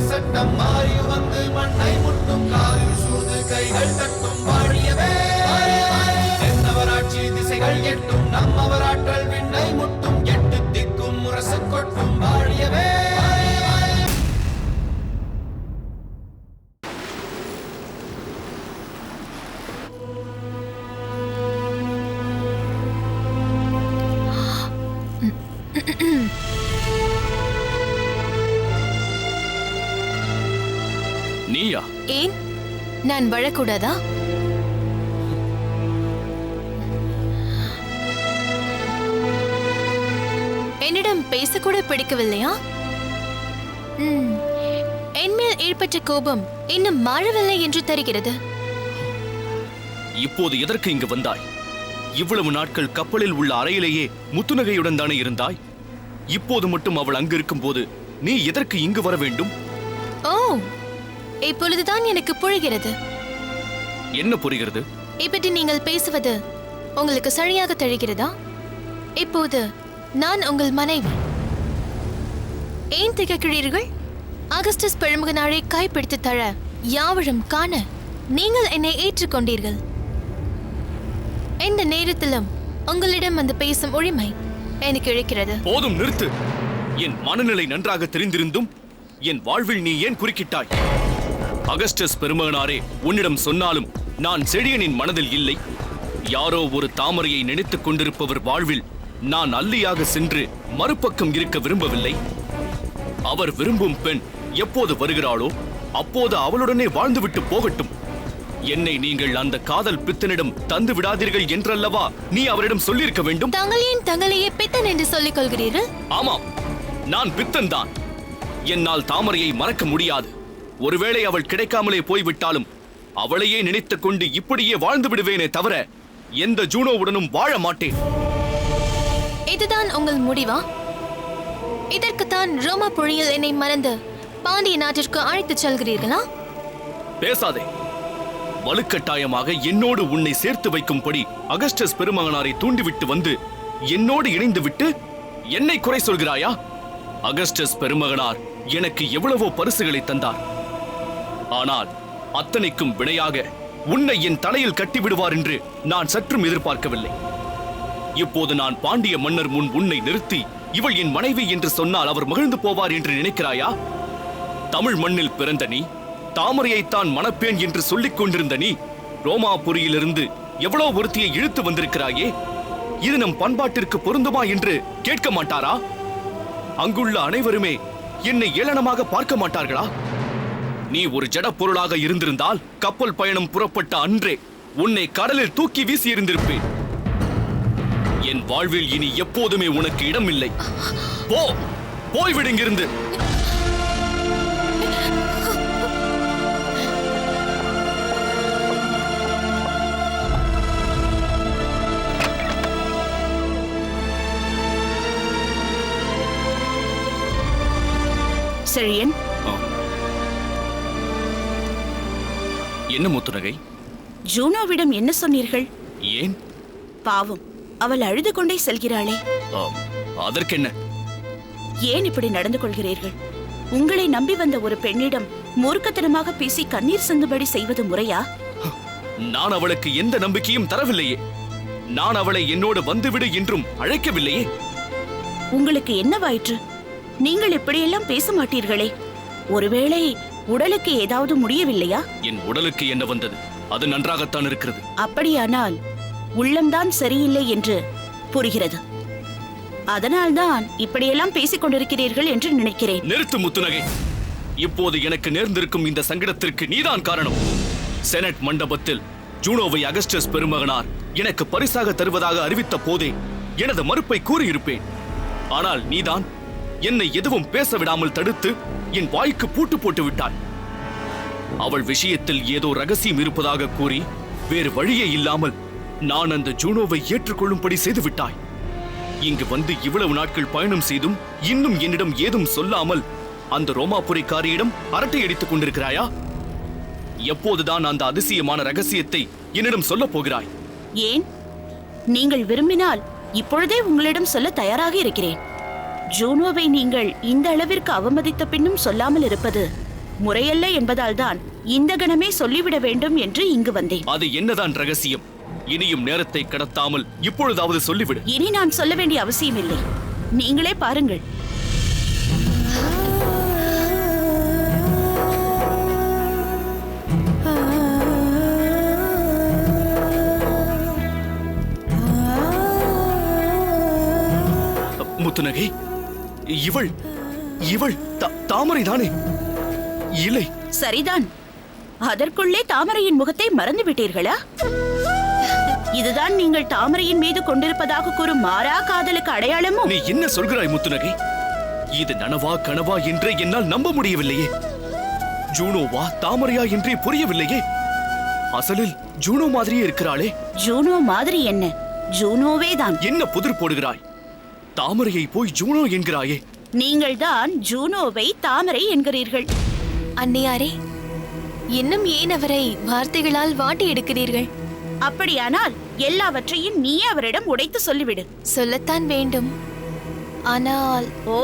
சட்டம் மாறி வந்து மண்ணை முட்டும் காலில் சூழ்ந்து கைகள் தட்டும் வாழியவே தென்னவராட்சி திசைகள் எட்டும் நம்மவராற்றல் விண்ணை முட்டும் எட்டு திக்கும் முரசு கொட்டும் வாழியவே. நீயா? ஏன் நான் வரக்கூடாதா? என்னிடம் பேசக்கூட பிடிக்கவில்லையா? என்மேல் ஏற்பட்ட கோபம் இன்னும் மாறவில்லை என்று தெரிகிறது. இப்போது எதற்கு இங்கு வந்தாய்? இவ்வளவு நாட்கள் கப்பலில் உள்ள அறையிலேயே முத்துநகையுடன் தானே இருந்தாய். இப்போது மட்டும் அவள் அங்கு இருக்கும் போது நீ எதற்கு இங்கு வர வேண்டும்? ஓ, இப்பொழுதுதான் எனக்கு புரிகிறது. என்ன புரிகிறது? இப்படி நீங்கள் பேசுவது உங்களுக்கு சரியாக தெரிகிறதா? இப்போது நான் உங்கள் மனைவி. ஏன் திகைக்கிறீர்கள்? அகஸ்டஸ் பெருமகனாரை கைப்பிடித்து தர யாவரும் காண நீங்கள் என்னை ஏற்றுக்கொண்டீர்கள். எந்த நேரத்திலும் உங்களிடம் வந்து பேசும் உரிமை எனக்கு இருக்கிறது. போதும், நிறுத்து. என் மனநிலை நன்றாக தெரிந்திருந்தும் என் வாழ்வில் நீ ஏன் குறுக்கிட்டாய்? அகஸ்டஸ் பெருமகனாரே உன்னிடம் சொன்னாலும் நான் செழியனின் மனதில் இல்லை. யாரோ ஒரு தாமரையை நினைத்துக் கொண்டிருப்பவர் வாழ்வில் நான் அல்லியாக சென்று மறுபக்கம் இருக்க விரும்பவில்லை. அவர் விரும்பும் பெண் எப்போது வருகிறாளோ அப்போது அவளுடனே வாழ்ந்துவிட்டு போகட்டும். என்னை நீங்கள் அந்த காதல் பித்தனிடம் தந்து விடாதீர்கள் என்றல்லவா நீ அவரிடம் சொல்லியிருக்க வேண்டும். தங்களையே பித்தன் என்று சொல்லிக் கொள்கிறீர்கள்? ஆமாம், நான் பித்தன் தான். என்னால் தாமரையை மறக்க முடியாது. ஒருவேளை அவள் கிடைக்காமலே போய்விட்டாலும் அவளையே நினைத்துக் கொண்டு இப்படியே வாழ்ந்து விடுவேனே தவிர எந்த ஜூனோவுடனும் வாழ மாட்டேன். இதுதான் உங்கள் முடிவா? இதற்குத்தான் ரோமா புழியில் என்னை மறந்து பாண்டிய நாட்டிற்கு அழைத்துச் செல்கிறீர்களா? பேசாதே. வலுக்கட்டாயமாக என்னோடு உன்னை சேர்த்து வைக்கும்படி அகஸ்டஸ் பெருமகனாரை தூண்டிவிட்டு வந்து என்னோடு இணைந்து விட்டு என்னை குறை சொல்கிறாயா? அகஸ்டஸ் பெருமகனார் எனக்கு எவ்வளவோ பரிசுகளை தந்தார். ஆனால் அத்தனைக்கும் வினையாக உன்னை என் தலையில் கட்டிவிடுவார் என்று நான் சற்றும் எதிர்பார்க்கவில்லை. இப்போது நான் பாண்டிய மன்னர் முன் உன்னை நிறுத்தி இவள் என் மனைவி என்று சொன்னால் அவர் மகிழ்ந்து போவார் என்று நினைக்கிறாயா? தமிழ் மண்ணில் பிறந்த நீ, தாமரையைத்தான் மணப்பேன் என்று சொல்லிக் கொண்டிருந்த நீ, ரோமாபுரியிலிருந்து எவ்வளவு ஒருத்தியை இழுத்து வந்திருக்கிறாயே. இது நம் பண்பாட்டிற்கு பொருந்துமா என்று கேட்க மாட்டாரா? அங்குள்ள அனைவருமே என்னை ஏளனமாக பார்க்க மாட்டார்களா? நீ ஒரு ஜட பொருளாக இருந்திருந்தால் கப்பல் பயணம் புறப்பட்ட அன்றே உன்னை கடலில் தூக்கி வீசி இருந்திருப்பேன். என் வாழ்வில் இனி எப்போதுமே உனக்கு இடம் இல்லை. போ, போய்விடுங்கிருந்து. செழியன், என்ன முத்துநகை? ஜூனோவிடம் என்ன சொன்னீர்கள்? ஏன்? பாவம், அவள் அழுது கொண்டே செல்கிறாளே. அதற்கென்ன? ஏன் இப்படி நடந்து கொள்கிறீர்கள்? உங்களை நம்பி வந்த ஒரு பெண்ணிடம் மூர்க்கத்தனமாக பேசி கண்ணீர் சிந்தும்படி செய்வது முறையா? நான் அவளுக்கு எந்த நம்பிக்கையும் தரவில்லையே. நான் அவளை என்னோடு வந்துவிடு என்றும் அழைக்கவில்லையே. உங்களுக்கு என்னவாயிற்று? நீங்கள் இப்படியெல்லாம் பேச மாட்டீர்களே. ஒருவேளை உடலுக்கு ஏதாவது முடியவில்லையா? என் உடலுக்கு என்ன வந்தது? அது நன்றாகத்தான் இருக்கிறது. அப்படியானால் உள்ளம்தான் சரியில்லை என்று புரிகிறது. அதனால்தான் இப்படியெல்லாம் பேசிக் கொண்டிருக்கிறீர்கள் என்று நினைக்கிறேன். நிறுத்து முத்துநகை. இப்போது எனக்கு நேர்ந்திருக்கும் இந்த சங்கடத்திற்கு நீதான் காரணம். செனட் மண்டபத்தில் ஜூனோவை அகஸ்டஸ் பெருமகனார் எனக்கு பரிசாக தருவதாக அறிவித்த போதே எனது மறுப்பை கூறியிருப்பேன். ஆனால் நீதான் என்னை எதுவும் பேச விடாமல் தடுத்து என் வாய்க்கு பூட்டு போட்டு விட்டாள். அவள் விஷயத்தில் ஏதோ ரகசியம் இருப்பதாக கூறி வேறு வழியே இல்லாமல் நான் அந்த ஜூனோவை ஏற்றுக்கொள்ளும்படி செய்து விட்டாய். இங்கு வந்து இவ்வளவு நாட்கள் பயணம் செய்தும் இன்னும் என்னிடம் ஏதும் சொல்லாமல் அந்த ரோமாபுரிக்காரியிடம் அரட்டை அடித்துக் கொண்டிருக்கிறாயா? எப்போதுதான் அந்த அதிசயமான ரகசியத்தை என்னிடம் சொல்ல போகிறாய்? ஏன்? நீங்கள் விரும்பினால் இப்பொழுதே உங்களிடம் சொல்ல தயாராக இருக்கிறேன். ஜூனோவை நீங்கள் இந்த அளவிற்கு அவமதித்த பின்னும் சொல்லாமல் இருப்பது முறையல்ல என்பதால்தான் இந்த கணமே சொல்லிவிட வேண்டும் என்று இங்கு வந்தேன். அது என்னதான் ரகசியம்? இனியும் நேரத்தை கடத்தாமல் இப்பொழுதாவது சொல்லிவிடு. இனி நான் சொல்ல வேண்டிய அவசியமில்லை, நீங்களே பாருங்கள். முத்துநகை, இவள் இவள் தாமரை தானே? இல்லை. சரிதான். அதற்குள்ளே தாமரையின் முகத்தை மறந்து விட்டீர்களா? இதுதான் நீங்கள் தாமரையின் மீது கொண்டிருப்பதாக கூறும் மாறா காதலுக்கு அடையாளமோ? நீ என்ன சொல்கிறாய் முத்துநகை? இது நனவா கனவா என்று என்னால் நம்ப முடியவில்லையே. ஜூனோவா தாமரையா என்றே புரியவில்லையே. அசலில் ஜூனோ மாதிரியே இருக்கிறாளே. ஜூனோ மாதிரி என்ன? ஜூனோவே தான். என்ன புதிர் போடுகிறாய்? தாமரையை போய் ஜூனோ என்கிறாயே. நீங்கள் தான் ஜூனோவை தாமரை என்கிறீர்கள். அன்னையாரே, இன்னும் ஏன் அவரை வார்த்தைகளால் வாட்டி எடுக்கிறீர்கள்? அப்படியானால் எல்லாவற்றையும் நீயே அவரிடம் உடைத்து சொல்லிவிடு. சொல்லத்தான் வேண்டும். ஆனால் ஓ,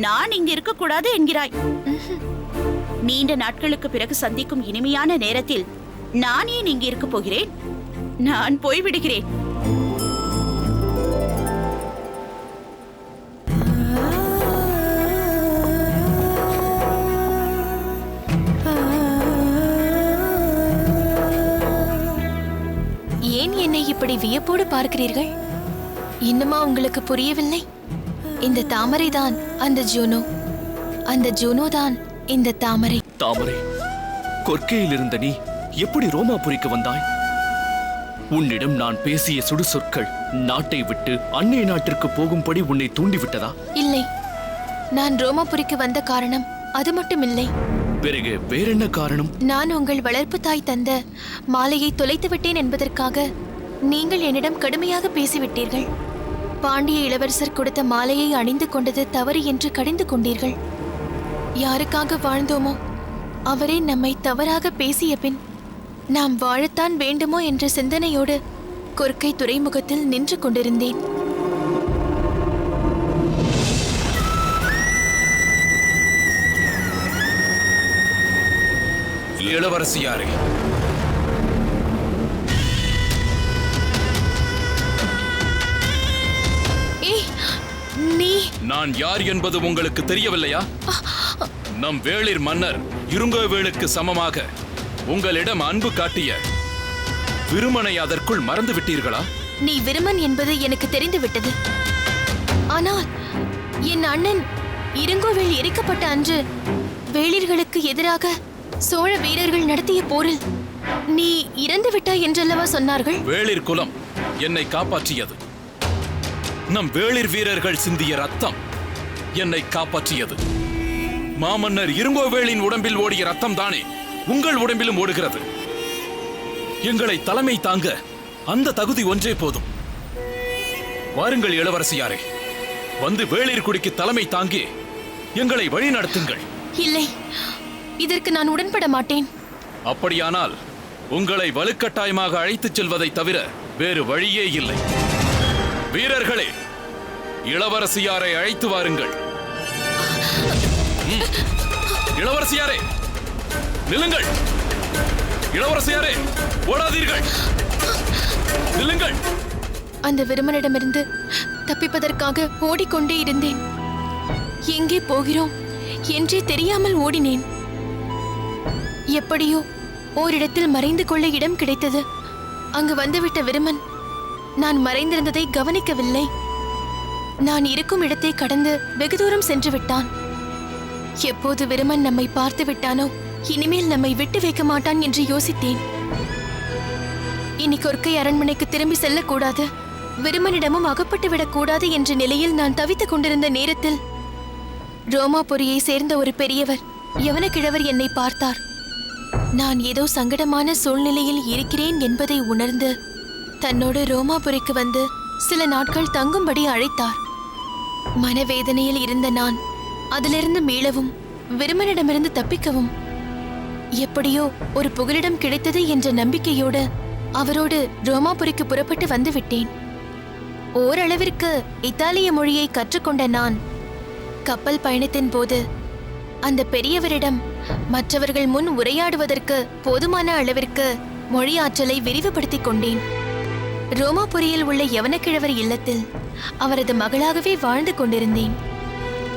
நான் இங்கு இருக்க கூடாது என்கிறாய். நீண்ட நாட்களுக்கு பிறகு சந்திக்கும் இனிமையான நேரத்தில் நான் ஏன் இங்கு இருக்க போகிறேன்? நான் போய்விடுகிறேன். ஏன் என்னை இப்படி வியப்போடு பார்க்கிறீர்கள்? இன்னுமா உங்களுக்கு புரியவில்லை? இந்த தாமரை தான் அந்த ஜூனோ, அந்த ஜூனோ தான் இந்த தாமரை. தாமரை, கொற்கையில் இருந்த நீ எப்படி ரோமாபுரிக்கு வந்தாய்? உன்னிடம் நான் பேசிய சுடு சொற்கள் நாட்டை விட்டு அன்னை நாட்டிற்கு போகும்படி உன்னை தூண்டிவிட்டதா? இல்லை, நான் ரோமாபுரிக்கு வந்த காரணம் அது மட்டும் இல்லை. பிறகு வேறென்ன காரணம்? நான் உங்கள் வளர்ப்பு தாய் தந்த மாலையை தொலைத்து விட்டேன் என்பதற்காக நீங்கள் என்னிடம் கடுமையாக பேசிவிட்டீர்கள். பாண்டிய இளவரசர் கொடுத்த மாலையை அணிந்து கொண்டது தவறு என்று கடிந்து கொண்டீர்கள். யாருக்காக வாழ்ந்தோமோ அவரே நம்மை தவறாக பேசிய பின் நாம் வாழத்தான் வேண்டுமோ என்ற சிந்தனையோடு கொற்கை துறைமுகத்தில் நின்று கொண்டிருந்தேன். இளவரசியாரே, நீ நான் யார் என்பது உங்களுக்கு தெரியவில்லையா? நம் வேளிர் மன்னர் இருங்கோவேளுக்கு சமமாக உங்களிடம் அன்பு காட்டிய விருமனை அதற்குள் மறந்து விட்டீர்களா? நீ விருமன் என்பது எனக்கு தெரிந்து விட்டது. ஆனால் என் அண்ணன் இருங்கோவேள் எரிக்கப்பட்ட அன்று வேளிர்களுக்கு எதிராக சோழ வீரர்கள் நடத்திய போரில் நீ இறந்து விட்டாய் என்றல்லவா சொன்னார்கள்? வேளிர் குலம் என்னை காப்பாற்றியது. நம் வேளிர் வீரர்கள் சிந்திய ரத்தம் என்னை காப்பாற்றியது. மாமன்னர் இருங்கோவேளின் உடம்பில் ஓடிய ரத்தம் தானே உங்கள் உடம்பிலும் ஓடுகிறது. எங்களை தலைமை தாங்க அந்த தகுதி ஒன்றே போதும். வாருங்கள் இளவரசியாரே, வந்து வேளிர் குடிக்கு தலைமை தாங்கி எங்களை வழி நடத்துங்கள். இல்லை, இதற்கு நான் உடன்பட மாட்டேன். அப்படியானால் உங்களை வலுக்கட்டாயமாக அழைத்துச் செல்வதை தவிர வேறு வழியே இல்லை. வீரர்களே, இளவரசியாரை அழைத்து வாருங்கள். இளவரசியாரே, நில்லுங்கள். இளவரசியாரே, ஓடாதீர்கள், நில்லுங்கள். அந்த விருமனிடமிருந்து தப்பிப்பதற்காக ஓடிக்கொண்டே இருந்தேன். எங்கே போகிறோம் என்றே தெரியாமல் ஓடினேன். எப்படியோ ஓரிடத்தில் மறைந்து கொள்ள இடம் கிடைத்தது. அங்கு வந்துவிட்ட விருமன் நான் மறைந்திருந்ததை கவனிக்கவில்லை. நான் இருக்கும் இடத்தை கடந்து வெகு தூரம் சென்று விட்டான். எப்போது விருமன் நம்மை பார்த்து விட்டானோ இனிமேல் நம்மை விட்டு வைக்க மாட்டான் என்று யோசித்தேன். இனி கொற்கை அரண்மனைக்கு திரும்பி செல்லக்கூடாது, விருமனிடமும் அகப்பட்டு விடக்கூடாது என்ற நிலையில் நான் தவித்துக் கொண்டிருந்த நேரத்தில் ரோமாபுரியை சேர்ந்த ஒரு பெரியவர் யவனக்கிழவர் என்னை பார்த்தார். நான் ஏதோ சங்கடமான சூழ்நிலையில் இருக்கிறேன் என்பதை உணர்ந்து தன்னோடு ரோமாபுரிக்கு வந்து சில நாட்கள் தங்கும்படி அழைத்தார். மனவேதனையில் இருந்த நான் அதிலிருந்து மீளவும் விருமனிடமிருந்து தப்பிக்கவும் எப்படியோ ஒரு புகலிடம் கிடைத்தது என்ற நம்பிக்கையோடு அவரோடு ரோமாபுரிக்கு புறப்பட்டு வந்து விட்டேன். ஓரளவிற்கு இத்தாலிய மொழியை கற்றுக்கொண்ட நான் கப்பல் பயணத்தின் போது அந்த பெரியவரிடம் மற்றவர்கள் முன் உரையாடுவதற்கு போதுமான அளவிற்கு மொழி ஆற்றலை விரிவுபடுத்திக் கொண்டேன். ரோமாபுரியில் உள்ள யவனக்கிழவர் இல்லத்தில் அவரது மகளாகவே வாழ்ந்து கொண்டிருந்தேன்.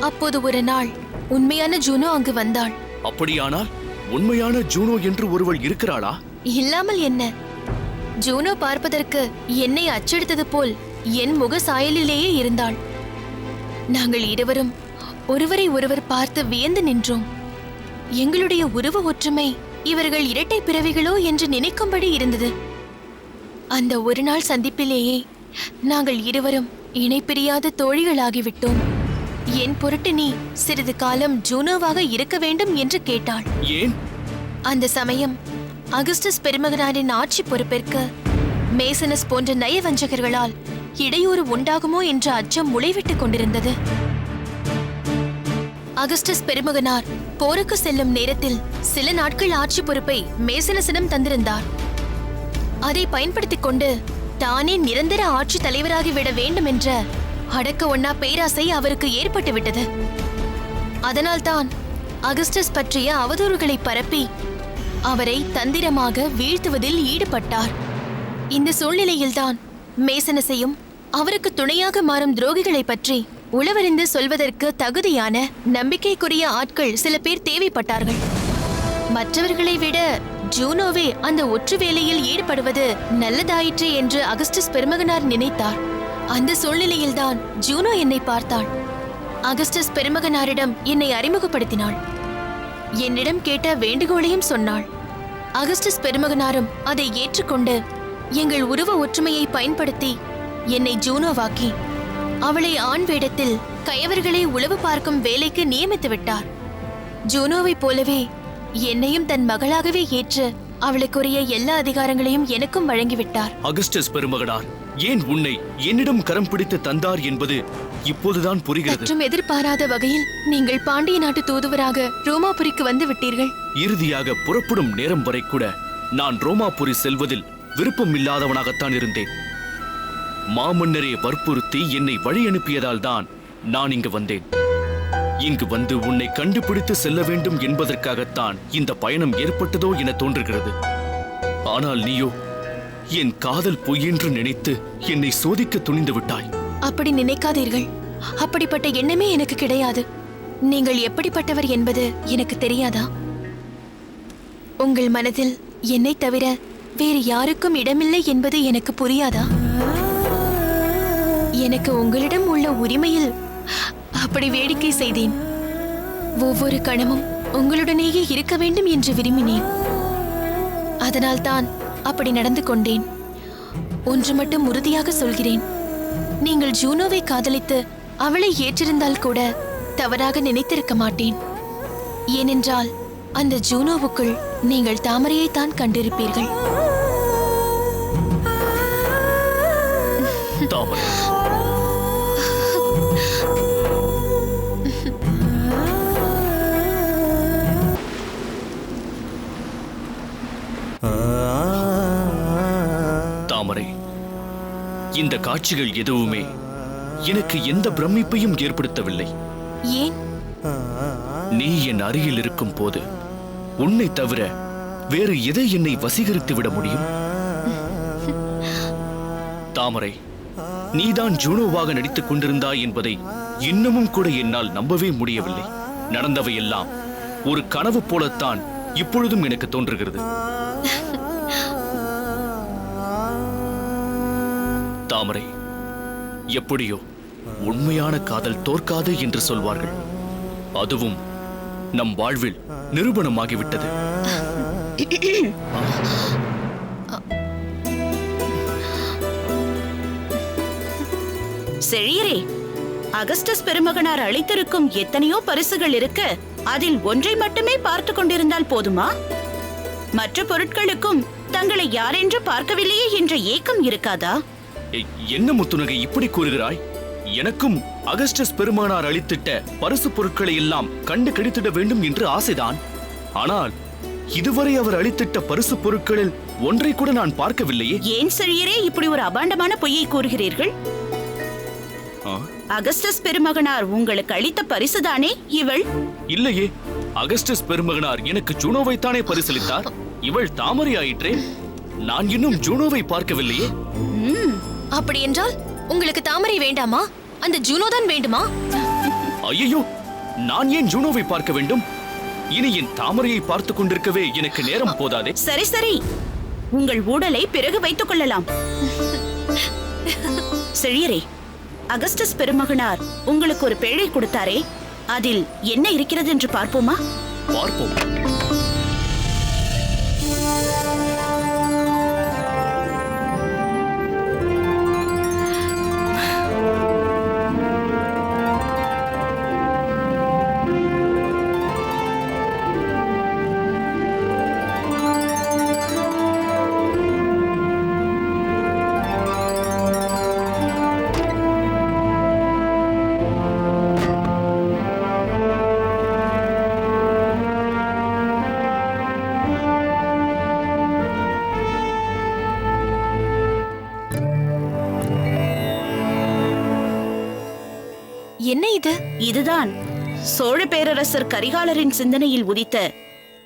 அப்போது ஒரு நாள் உண்மையான ஜூனோ அங்கு வந்தாள். அப்படியானால் உண்மையான ஜூனோ என்று ஒருவள் இருக்கிறாளா? இல்லாமல் என்ன? ஜூனோ பார்ப்பதற்கு என்னை அச்செடுத்தது போல் என் முக சாயலிலேயே இருந்தாள். நாங்கள் இருவரும் ஒருவரை ஒருவர் பார்த்து வியந்து நின்றோம். எங்களுடைய உருவ ஒற்றுமை இவர்கள் இரட்டை பிறவிகளோ என்று நினைக்கும்படி இருந்தது. அந்த ஒரு நாள் சந்திப்பிலேயே நாங்கள் இருவரும் இணைப்பிரியாத தோழிகளாகிவிட்டோம். என் பொருட்டு நீ சிறிது காலம் ஜூனோவாக இருக்க வேண்டும் என்று கேட்டாள். ஏன்? அந்த சமயம் அகஸ்டஸ் பெருமகனாரின் ஆட்சி பொறுப்பேற்க மேசனஸ் போன்ற நயவஞ்சகர்களால் இடையூறு உண்டாகுமோ என்ற அச்சம் முளைவிட்டுக் கொண்டிருந்தது. அகஸ்டஸ் பெருமகனார் போருக்கு செல்லும் நேரத்தில் சில நாட்கள் ஆட்சி பொறுப்பை மேசனஸிடம் தந்திருந்தார். அதை பயன்படுத்திக் கொண்டு தானே நிரந்தர ஆட்சி தலைவராகிவிட வேண்டும் என்ற அடக்க ஒண்ணா பேராசை அவருக்கு ஏற்பட்டுவிட்டது. அதனால்தான் அகஸ்டஸ் பற்றிய அவதூறுகளை பரப்பி அவரை தந்திரமாக வீழ்த்துவதில் ஈடுபட்டார். இந்த சூழ்நிலையில்தான் மேசனஸையும் அவருக்கு துணையாக மாறும் துரோகிகளை பற்றி உளவறிந்து சொல்வதற்கு தகுதியான நம்பிக்கைக்குரிய ஆட்கள் சில பேர் தேவைப்பட்டார்கள். மற்றவர்களை விட ஜூனோவே அந்த ஒற்று வேலையில் ஈடுபடுவது நல்லதாயிற்று என்று அகஸ்டஸ் பெருமகனார் நினைத்தார். அந்த சூழ்நிலையில்தான் ஜூனோ என்னை பார்த்தாள். அகஸ்டஸ் பெருமகனாரிடம் என்னை அறிமுகப்படுத்தினாள். என்னிடம் கேட்ட வேண்டுகோளையும் சொன்னாள். அகஸ்டஸ் பெருமகனாரும் அதை ஏற்றுக்கொண்டு எங்கள் உருவ ஒற்றுமையை பயன்படுத்தி என்னை ஜூனோவாக்கி அவளை ஆண் வேடத்தில் கயவர்களை உளவு பார்க்கும் வேலைக்கு நியமித்து விட்டார். ஜூனோவைப் போலவே என்னையும் தன் மகளாகவே ஏற்று அவளுக்குரிய எல்லா அதிகாரங்களையும் எனக்கும் வழங்கிவிட்டார். அகஸ்டஸ் பெருமகனார் ஏன் உன்னை என்னிடம் கரம் பிடித்து தந்தார் என்பது இப்போதுதான் புரிகிறது. மற்றும் எதிர்பாராத வகையில் நீங்கள் பாண்டிய நாட்டு தூதுவராக ரோமாபுரிக்கு வந்து விட்டீர்கள். இறுதியாக புறப்படும் நேரம் வரை கூட நான் ரோமாபுரி செல்வதில் விருப்பம் இல்லாதவனாகத்தான் இருந்தேன். மாமன்னரே வற்புறுத்தி என்னை வழி அனுப்பியதால் தான் நான் இங்கு வந்தேன். இங்கு வந்து உன்னை கண்டுபிடித்து செல்ல வேண்டும் என்பதற்காகத்தான் இந்த பயணம் ஏற்பட்டதோ என தோன்றுகிறது. ஆனால் நீயோ என் காதல் பொய்யென்று நினைத்து என்னை சோதிக்க துணிந்து விட்டாய். அப்படி நினைக்காதீர்கள். அப்படிப்பட்ட எண்ணமே எனக்கு கிடையாது. நீங்கள் எப்படிப்பட்டவர் என்பது எனக்கு தெரியாதா? உங்கள் மனதில் என்னை தவிர வேறு யாருக்கும் இடமில்லை என்பது எனக்கு புரியாதா? எனக்கு உங்களிடம் உள்ள உரிமையில் அப்படி வேடிக்கை செய்தேன். ஒவ்வொரு கணமும் உங்களுடனேயே இருக்க வேண்டும் என்று விரும்பினேன். அதனால்தான் அப்படி நடந்து கொண்டேன். ஒன்று மட்டும் உறுதியாக சொல்கிறேன். நீங்கள் ஜூனோவை காதலித்து அவளை ஏற்றிருந்தால் கூட தவறாக நினைத்திருக்க மாட்டேன். ஏனென்றால் அந்த ஜூனோவுக்குள் நீங்கள் தாமரையைத்தான் கண்டிருப்பீர்கள். தாமரை, தாமரை, இந்த காட்சிகள் எதுவுமே எனக்கு எந்த பிரமிப்பையும் ஏற்படுத்தவில்லை. ஏன்? நீ என் அருகில் இருக்கும் போது உன்னை தவிர வேறு எதை என்னை வசீகரித்து விட முடியும்? தாமரை, நீதான் ஜூனோவாக நடித்துக் கொண்டிருந்தாய் என்பதை இன்னமும் கூட என்னால் நம்பவே முடியவில்லை. நடந்தவையெல்லாம் ஒரு கனவு போலத்தான் இப்பொழுதும் எனக்கு தோன்றுகிறது. தாமரை, எப்படியோ உண்மையான காதல் தோற்காது என்று சொல்வார்கள். அதுவும் நம் வாழ்வில் நிரூபணமாகிவிட்டது. செழியரே, அகஸ்டஸ் பெருமகனார் அளித்திருக்கும் எத்தனையோ பரிசுகள் இருக்க அதில் ஒன்றை மட்டுமே பார்த்து கொண்டிருந்தால் போதுமா? மற்ற பொருட்களுக்கும் தங்களை யாரென்று பார்க்கவில்லையே என்ற ஏக்கம் இருக்காதா? என்ன முத்துநகை இப்படி கூறுகிறாய்? எனக்கும் அகஸ்டஸ் பெருமானார் அளித்திட்ட பரிசு பொருட்களை எல்லாம் கண்டு கடித்திட வேண்டும் என்று ஆசைதான். ஆனால் இதுவரை அவர் அளித்திட்ட பரிசு பொருட்களில் ஒன்றை கூட நான் பார்க்கவில்லையே. ஏன் செழியரே இப்படி ஒரு அபாண்டமான பொய்யை கூறுகிறீர்கள்? அகஸ்டஸ் பெருமகனார் உங்களுக்கு அளித்த பரிசுதானே இவள்? இல்லையே, அகஸ்டஸ் பெருமகனார் எனக்கு ஜூனோவைத்தானே பரிசளித்தார். இவள் தாமரை ஆயிற்றே. நான் இன்னும் ஜூனோவை பார்க்கவில்லையே. அப்படி என்றால் உங்களுக்கு தாமரை வேண்டாமா? அந்த ஜூனோ தான் வேண்டுமா? ஐயோ, நான் ஏன் ஜூனோவை பார்க்க வேண்டும்? இனி என் தாமரையை பார்த்துக் கொண்டிருக்கவே எனக்கு நேரம் போதாதே. சரி சரி, உங்கள் ஊடலை பிறகு வைத்துக் கொள்ளலாம். செழியரே, அகஸ்டஸ் பெருமகனார் உங்களுக்கு ஒரு பேழை கொடுத்தாரே, அதில் என்ன இருக்கிறது என்று பார்ப்போமா? பார்ப்போம். என்ன இது? இதுதான் சோழ பேரரசர் கரிகாலரின் சிந்தனையில் உதித்த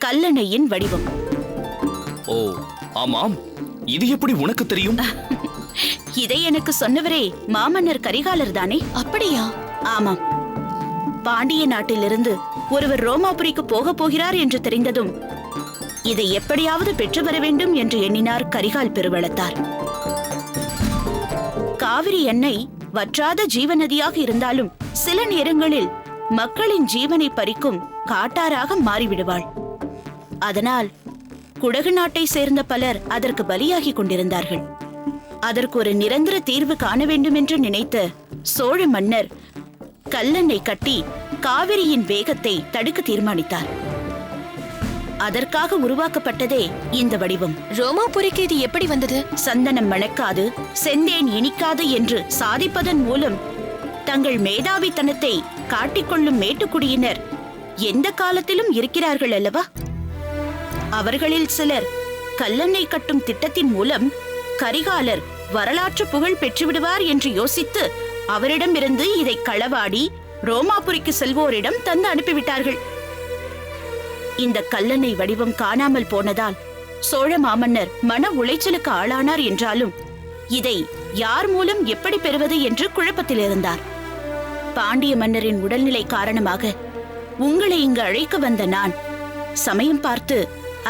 கல்லணையின் வடிவம். ஓ ஆமாம், இது எப்படி உனக்கு தெரியும்? இதை எனக்கு சொன்னவரே மாமன்னர் கரிகாலர் தானே? அப்படியா? ஆமாம். பாண்டிய நாட்டிலிருந்து ஒருவர் ரோமாபுரிக்கு போக போகிறார் என்று தெரிந்ததும் இதை எப்படியாவது பெற்று வர வேண்டும் என்று எண்ணினார் கரிகால் பெருவளத்தார். காவிரி எண்ணெய் வற்றாத ஜீவநதியாக இருந்தாலும் சில நேரங்களில் மக்களின் ஜீவனை பறிக்கும் காட்டாராக மாறிவிடுவாள். அதனால் குடகு நாட்டை சேர்ந்த பலர் அதற்கு பலியாகி கொண்டிருந்தார்கள். அதற்கு ஒரு நிரந்தர தீர்வு காண வேண்டும் என்று நினைத்த சோழ மன்னர் கல்லணை கட்டி காவிரியின் வேகத்தை தடுக்க தீர்மானித்தார். அதற்காக உருவாக்கப்பட்டதே இந்த வடிவம். ரோமாபுரிக்கு இது எப்படி வந்தது? சந்தனம் மணக்காது, செந்தேன் இனிக்காது என்று சாதிப்பதன் மூலம் தங்கள் மேதாவித்தனத்தை காட்டிக்கொள்ளும் மேட்டுக்குடியினர் எந்த காலத்திலும் இருக்கிறார்கள் அல்லவா? அவர்களில் சிலர் கல்லணை கட்டும் திட்டத்தின் மூலம் கரிகாலர் வரலாற்று புகழ் பெற்றுவிடுவார் என்று யோசித்து அவரிடமிருந்து இதை களவாடி ரோமாபுரிக்கு செல்வோரிடம் தந்து அனுப்பிவிட்டார்கள். இந்த கல்லணை வடிவம் காணாமல் போனதால் சோழ மாமன்னர் மன உளைச்சலுக்கு ஆளானார் என்றாலும் இதை யார் மூலம் எப்படி பெறுவது என்று குழப்பத்தில் இருந்தார். பாண்டிய மன்னரின் உடல்நிலை காரணமாக உங்களை இங்கு அழைக்க வந்த நான் சமயம் பார்த்து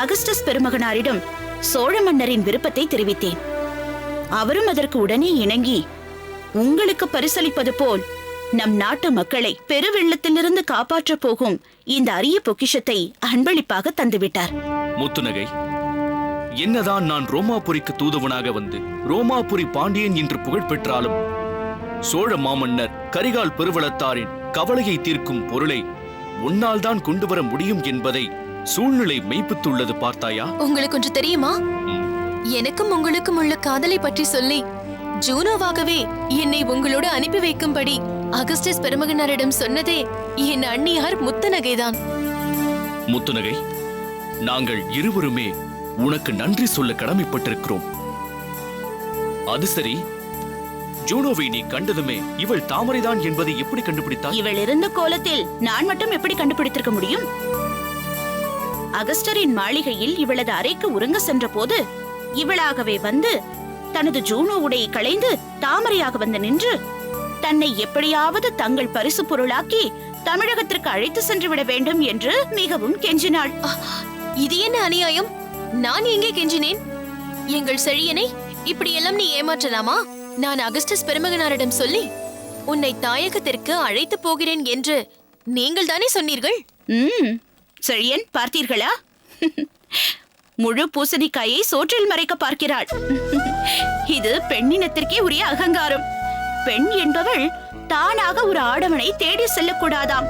அகஸ்டஸ் பெருமகனாரிடம் சோழ மன்னரின் விருப்பத்தை தெரிவித்தேன். அவரும் அதற்கு உடனே இணங்கி உங்களுக்கு பரிசளிப்பது போல் நம் நாட்டு மக்களை பெருவெள்ளத்திலிருந்து காப்பாற்ற போகும் இந்த அரிய பொக்கிஷத்தை அன்பளிப்பாக தந்துவிட்டார். முத்துநகை, என்னதான் நான் ரோமாபுரிக்கு தூதுவனாக வந்து ரோமாபுரி பாண்டியன் என்று புகழ் பெற்றாலும் சோழ மாமன்னர் கரிகால் பெருவளத்தாரின் கவலையை தீர்க்கும் பொருளை உன்னால் தான் கொண்டு வர முடியும் என்பதை சூழ்நிலை மெய்ப்பித்துள்ளது பார்த்தாயா? உங்களுக்கு ஒன்று தெரியுமா? எனக்கும் உங்களுக்கும் உள்ள காதலை பற்றி சொல்லி ஜூனோவாகவே என்னை உங்களோடு அனுப்பி வைக்கும்படி அகஸ்டஸ் பெருமகனாரிடம் சொன்னதே என் அண்ணியார் முத்துநகைதான். முத்துநகை, நாங்கள் இருவருமே உனக்கு நன்றி சொல்ல கடமைப்பட்டிருக்கிறோம். அது சரி, ஜூனோவை நீ கண்டதுமே இவள் தாமரைதான் என்பதை எப்படி கண்டுபிடித்தாய்? இவள் இருந்த கோலத்தில் நான் மட்டும் எப்படி கண்டுபிடித்திருக்க முடியும்? அகஸ்டரின் மாளிகையில் இவளது அறைக்கு உறங்க சென்ற போது இவளாகவே வந்து தனது ஜூனோ உடையை களைந்து தாமரையாக வந்து நின்று தன்னை எப்படியாவது தங்கள் பரிசு பொருளாக்கி தமிழகத்திற்கு அழைத்து சென்று விட வேண்டும் என்று மிகவும் கெஞ்சினாள். இது என்ன அநியாயம்? நான் எங்கே கெஞ்சினேன்? எங்கள் செழியனை இப்படியெல்லாம் நீ ஏமாற்றலாமா? நான் அகஸ்டஸ் பெருமகனாரிடம் சொல்லி உன்னை தாயகத்திற்கு அழைத்து போகிறேன் என்று நீங்கள் தானே சொன்னீர்கள். செழியன், பார்த்தீர்களா? முழு பூசணிக்காயை சோற்றில் மறைக்க பார்க்கிறாள். இது பெண்ணினத்திற்கே உரிய அகங்காரம். பெண் என்பவள் தானாக ஒரு ஆடவனை தேடி செல்லக்கூடாதாம்.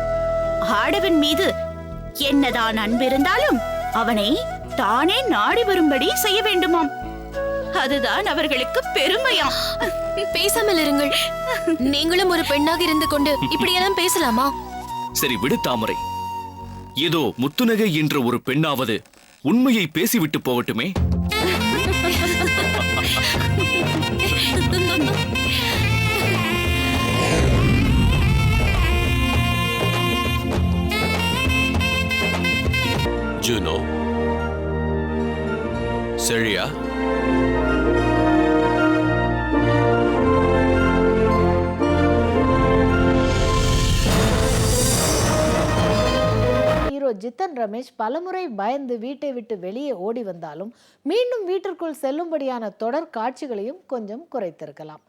ஆடவன் மீது என்னதான் அன்பிருந்தாலும் அவனை தானே நாடி வரும்படி செய்ய வேண்டுமாம். அதுதான் அவர்களுக்கு பெருமையாம். பேசாமல் இருங்கள். நீங்களும் ஒரு பெண்ணாக இருந்து கொண்டு இப்படியெல்லாம் பேசலாமா? சரி விடு தாமரை. ஏதோ முத்துநகை என்ற ஒரு பெண்ணாவது உண்மையை பேசிவிட்டு போகட்டுமே. ஜூனோ, செழியா, ஹீரோ ஜித்தன் ரமேஷ் பலமுறை பயந்து வீட்டை விட்டு வெளியே ஓடி வந்தாலும் மீண்டும் வீட்டிற்குள் செல்லும்படியான தொடர் காட்சிகளையும் கொஞ்சம் குறைத்திருக்கலாம்.